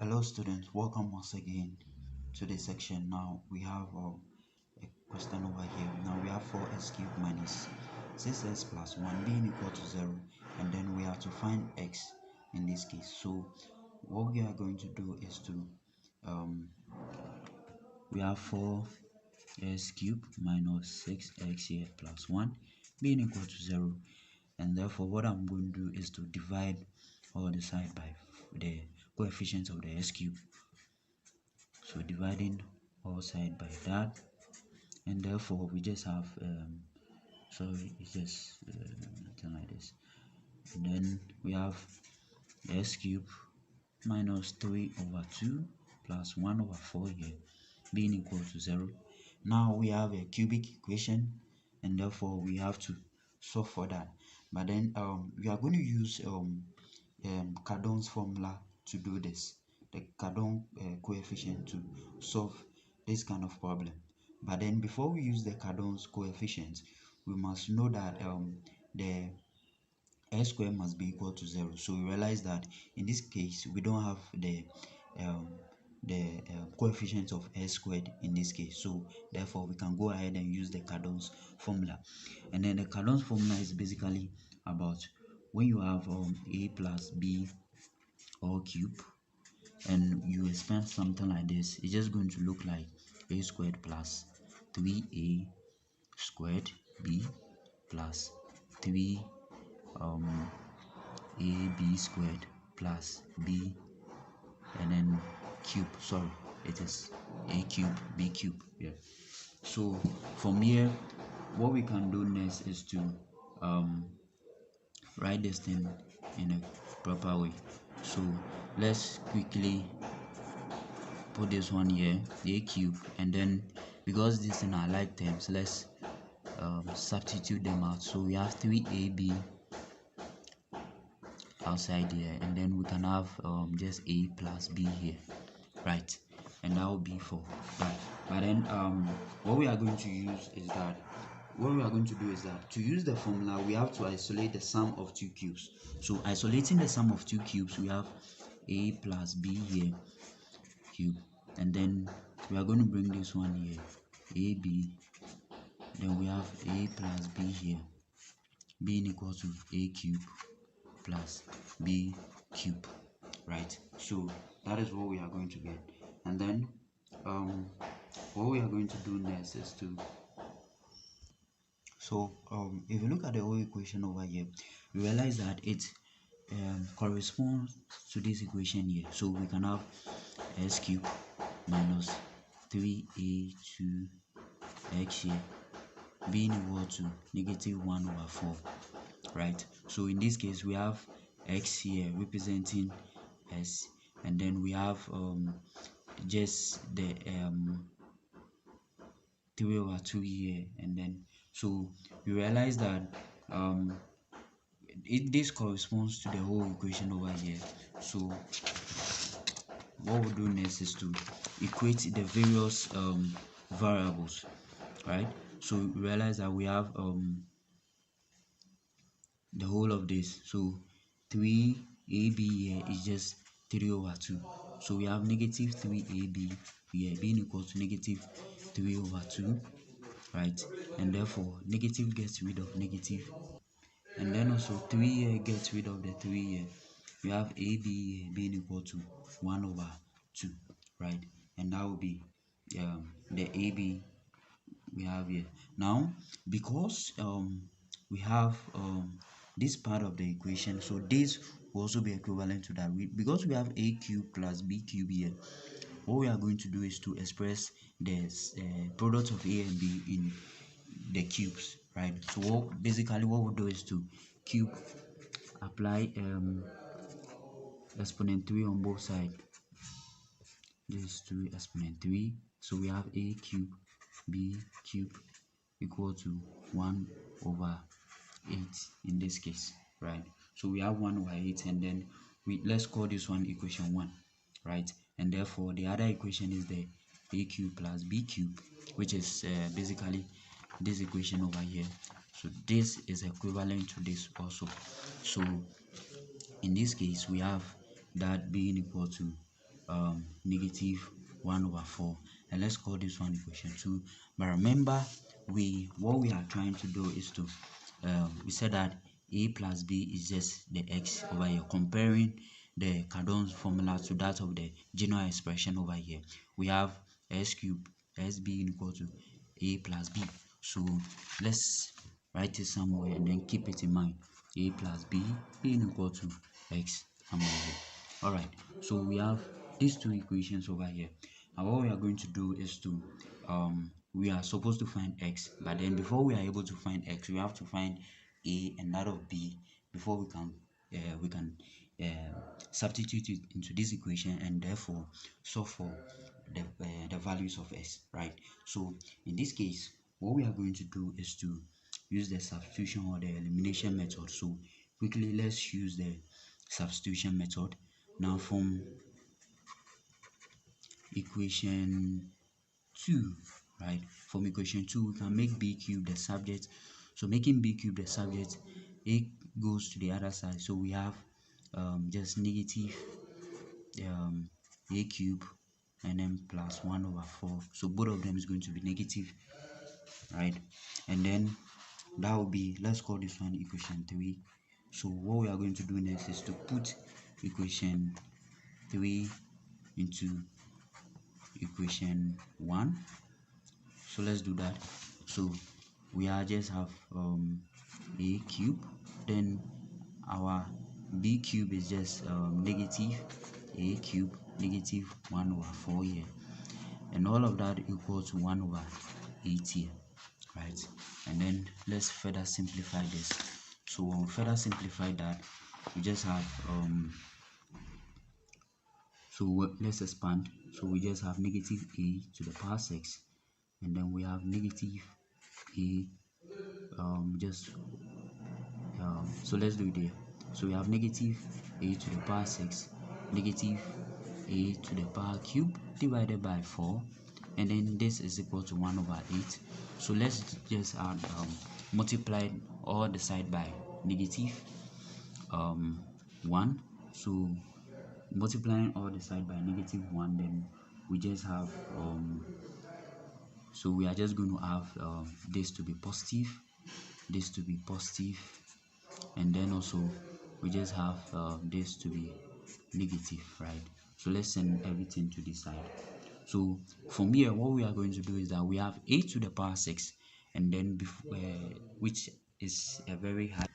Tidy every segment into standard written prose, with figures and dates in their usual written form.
Hello students, welcome once again to this section. Now we have a question over here. Now we have 4x cubed minus 6x plus 1 being equal to 0, and then we have to find x in this case. So what we are going to do is to we have 4x cubed minus 6x here plus 1 being equal to 0, and therefore what I'm going to do is to divide all the side by the coefficients of the x cube. So dividing all side by that, and therefore we just have it's just something like this, and then we have x cube minus 3 over 2 plus 1 over 4 here being equal to 0. Now we have a cubic equation, and therefore we have to solve for that. But then we are going to use Cardon's formula to do this, the Cardon coefficient, to solve this kind of problem. But then before we use the Cardon's coefficient, we must know that the x squared must be equal to 0. So we realize that in this case we don't have the coefficient of x squared in this case, so therefore we can go ahead and use the Cardon's formula. And then the Cardon's formula is basically about when you have a plus b all cube and you expand something like this, it's just going to look like a squared plus 3a squared b plus 3 ab squared plus b, and then cube, sorry, it is a cube b cube. Yeah, so from here what we can do next is to write this thing in a proper way. So let's quickly put this one here, a cube, and then because these things are like terms, let's substitute them out. So we have 3ab outside here, and then we can have just a plus b here, right? And that will be for that. But then what we are going to use is that to use the formula we have to isolate the sum of two cubes. So isolating the sum of two cubes, we have a plus b here cube, and then we are going to bring this one here, ab, then we have a plus b here being equal to a cube plus b cube, right? So that is what we are going to get. And then what we are going to do next is to if you look at the whole equation over here, we realize that it corresponds to this equation here. So we can have x cube minus 3a2 x here being equal to negative 1 over 4, right? So in this case we have x here representing s, and then we have just the 3 over 2 here, and then so we realize that this corresponds to the whole equation over here. So what we'll do next is to equate the various variables, right? So we realize that we have the whole of this, so 3ab here is just 3 over 2, so we have negative 3ab here being equal to negative 3 over 2, right? And therefore negative gets rid of negative, and then also 3 here gets rid of the 3 here. We have ab here being equal to 1 over 2, right? And that will be the ab we have here. Now because we have this part of the equation, so this will also be equivalent to that. Because we have a cube plus b cube here, what we are going to do is to express the product of a and b in the cubes, right? So basically what we'll do is to cube, apply exponent 3 on both sides. This is 2 exponent 3, so we have a cube b cube equal to 1 over 8 in this case, right? So we have 1 over 8, and then let's call this one equation 1, right? And therefore the other equation is the a cube plus b cube, which is basically this equation over here. So this is equivalent to this also. So in this case we have that being equal to negative 1 over 4, and let's call this one equation 2. But remember, what we are trying to do is to we said that a plus b is just the x over here, comparing the Cardon's formula to that of the general expression over here. We have s cubed s being equal to a plus b. So let's write it somewhere and then keep it in mind. A plus b being equal to x somewhere here. Alright, so we have these two equations over here. And what we are going to do is to we are supposed to find x, but then before we are able to find x, we have to find a and that of b before we can substitute it into this equation and therefore solve for the values of s, right? So in this case, what we are going to do is to use the substitution or the elimination method. So quickly, let's use the substitution method. Now from equation 2, right, from equation 2 we can make b cubed the subject. So making b cubed the subject, a goes to the other side, so we have just negative a cube and then plus 1 over 4. So both of them is going to be negative, right? And then that will be, let's call this one equation 3. So what we are going to do next is to put equation 3 into equation 1. So let's do that. So we are just have a cube, then our b cube is just negative a cube negative 1 over 4 here, and all of that equals to 1 over 8 here, right? And then let's further simplify this. So when we further simplify that, we just have let's expand. So we just have negative a to the power 6, and then we have negative a so let's do it there. So we have negative a to the power 6, negative a to the power cube divided by 4, and then this is equal to 1 over 8. So let's just add multiply all the side by negative 1. So multiplying all the side by negative 1, then we just have so we are just going to have this to be positive, this to be positive, and then also we just have this to be negative, right? So let's send everything to this side. So from here, what we are going to do is that we have a to the power 6, and then which is a very high,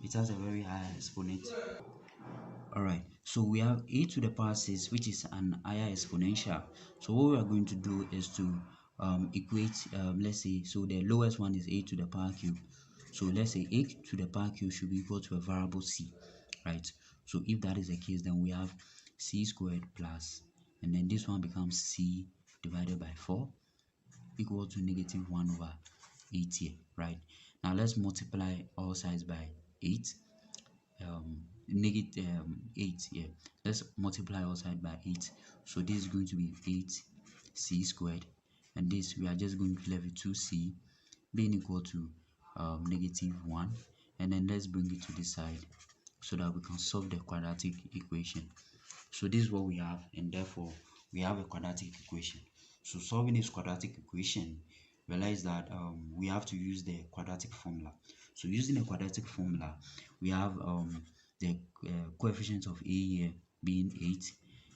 it has a very high exponent. Alright, so we have a to the power 6, which is an higher exponential. So what we are going to do is to equate, let's say, so the lowest one is a to the power cube. So let's say a to the power cube should be equal to a variable c, right? So if that is the case, then we have c squared plus, and then this one becomes c divided by 4 equal to negative 1 over 8 here, right? Now let's multiply all sides by 8. Negative 8 here. Let's multiply all sides by 8. So this is going to be 8c squared, and this we are just going to leave it 2c being equal to negative 1, and then let's bring it to this side so that we can solve the quadratic equation. So this is what we have, and therefore we have a quadratic equation. So solving this quadratic equation, realize that we have to use the quadratic formula. So using the quadratic formula, we have the coefficient of a here being 8,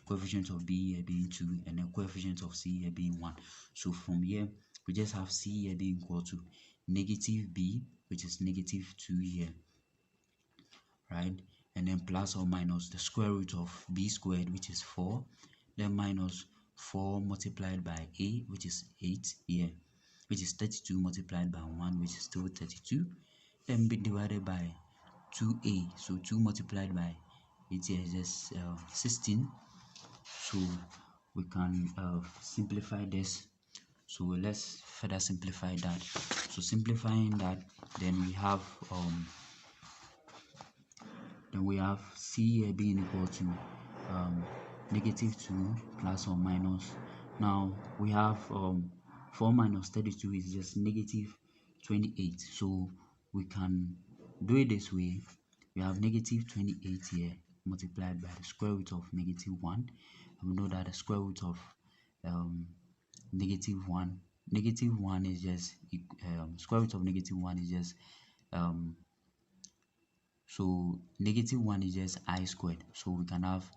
coefficient of b here being 2, and the coefficient of c here being 1. So from here, we just have c here being equal to negative b, which is negative 2 here, right? And then plus or minus the square root of b squared, which is 4, then minus 4 multiplied by a, which is 8 here, which is 32 multiplied by 1, which is still 32, then be divided by 2a. So 2 multiplied by 8 here is just 16. So we can simplify this. So let's further simplify that. So simplifying that, then we have c here being equal to negative 2 plus or minus. Now we have 4 minus 32 is just negative 28. So we can do it this way. We have negative 28 here multiplied by the square root of -1. And we know that the square root of -1 is just square root of -1 is just so -1 is just I squared. So we can have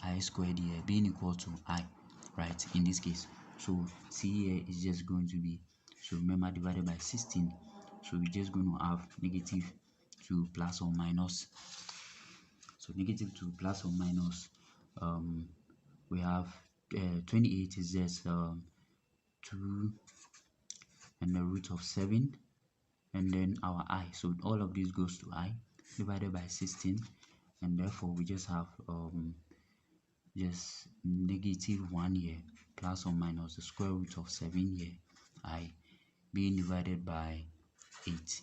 I squared here being equal to I, right, in this case. So C here is just going to be, so remember, divided by 16. So we're just going to have -2 plus or minus. So -2 plus or minus, we have 28 is just 2 and the root of 7, and then our I. So all of this goes to I, divided by 16, and therefore we just have just -1 here plus or minus the square root of 7 here, I, being divided by 8,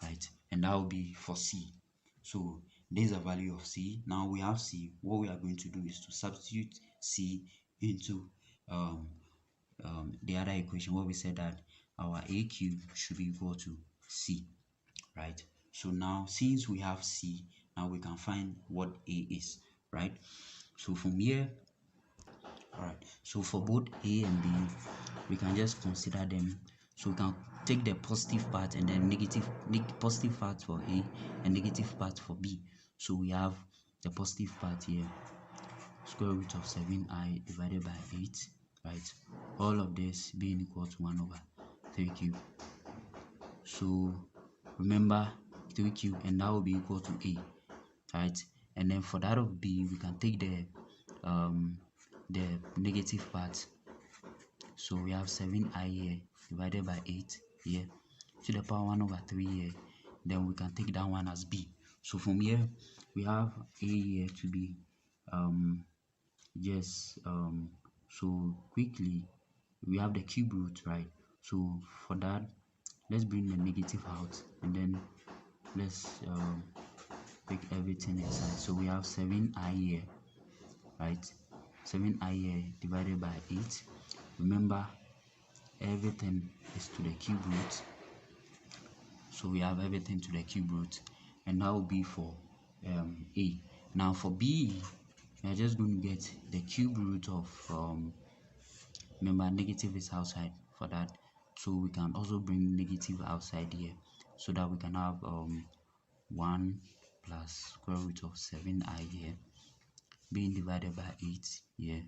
right? And that will be for C. So this is the value of C. Now we have C. What we are going to do is to substitute C into the other equation where we said that our A cube should be equal to C, right? So now since we have C, now we can find what A is, right? So from here, all right, so for both A and B, we can just consider them. So we can take the positive part and then positive part for A and negative part for B. So we have the positive part here, square root of 7I divided by 8, right? All of this being equal to 1/3 cube. So remember 3 cube, and that will be equal to A, right? And then for that of B, we can take the negative part. So we have 7I here divided by 8 here to the power 1/3 here. Then we can take that one as B. So from here we have A here to be so quickly we have the cube root, right? So for that, let's bring the negative out and then let's take everything inside. So we have 7I here, right? 7I here divided by 8. Remember, everything is to the cube root. So we have everything to the cube root, and that will be for A. Now for B, we are just going to get the cube root of remember, negative is outside for that, so we can also bring negative outside here so that we can have 1 plus square root of 7I here being divided by 8 here,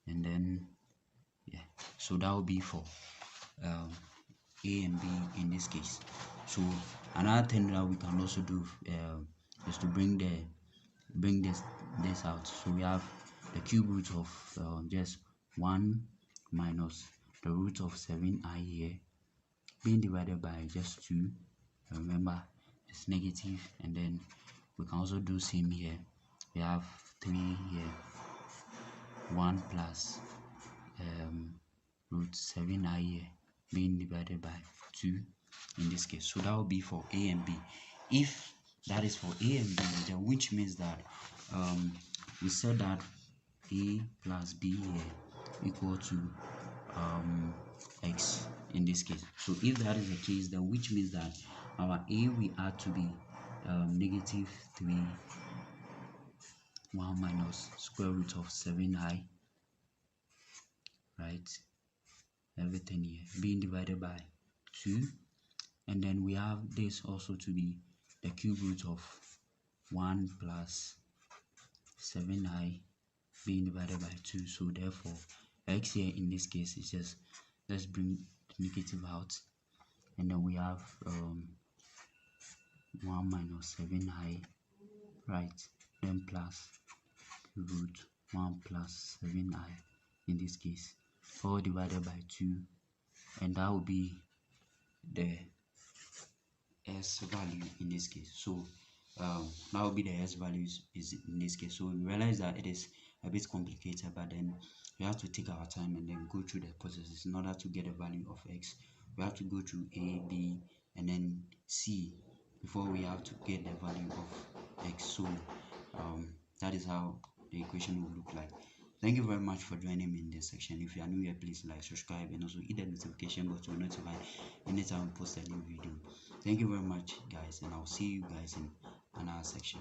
and then so that will be for A and B in this case. So another thing that we can also do is to bring this out. So we have the cube root of just 1 minus the root of 7I here being divided by just 2. Remember, it's negative, and then we can also do same here. We have 3 here, 1 plus root 7I here being divided by 2 in this case. So that will be for A and B. If that is for A and B, then which means that we said that A plus B here equal to X in this case. So if that is the case, then which means that our A we add to be -3 1 minus square root of 7I, right? Everything here being divided by 2, and then we have this also to be the cube root of 1 plus 7I being divided by 2. So therefore X here in this case is just, let's bring the negative out, and then we have 1 minus 7I, right? Then plus root 1 plus 7I in this case, all divided by 2, and that will be the S value in this case. So that will be the S values is in this case. So we realize that it is a bit complicated, but then we have to take our time and then go through the processes in order to get a value of X. We have to go through A, B, and then C before we have to get the value of X. So that is how the equation will look like. Thank you very much for joining me in this section. If you are new here, please like, subscribe, and also hit the notification button to be notified anytime we post a new video. Thank you very much, guys, and I'll see you guys in another section.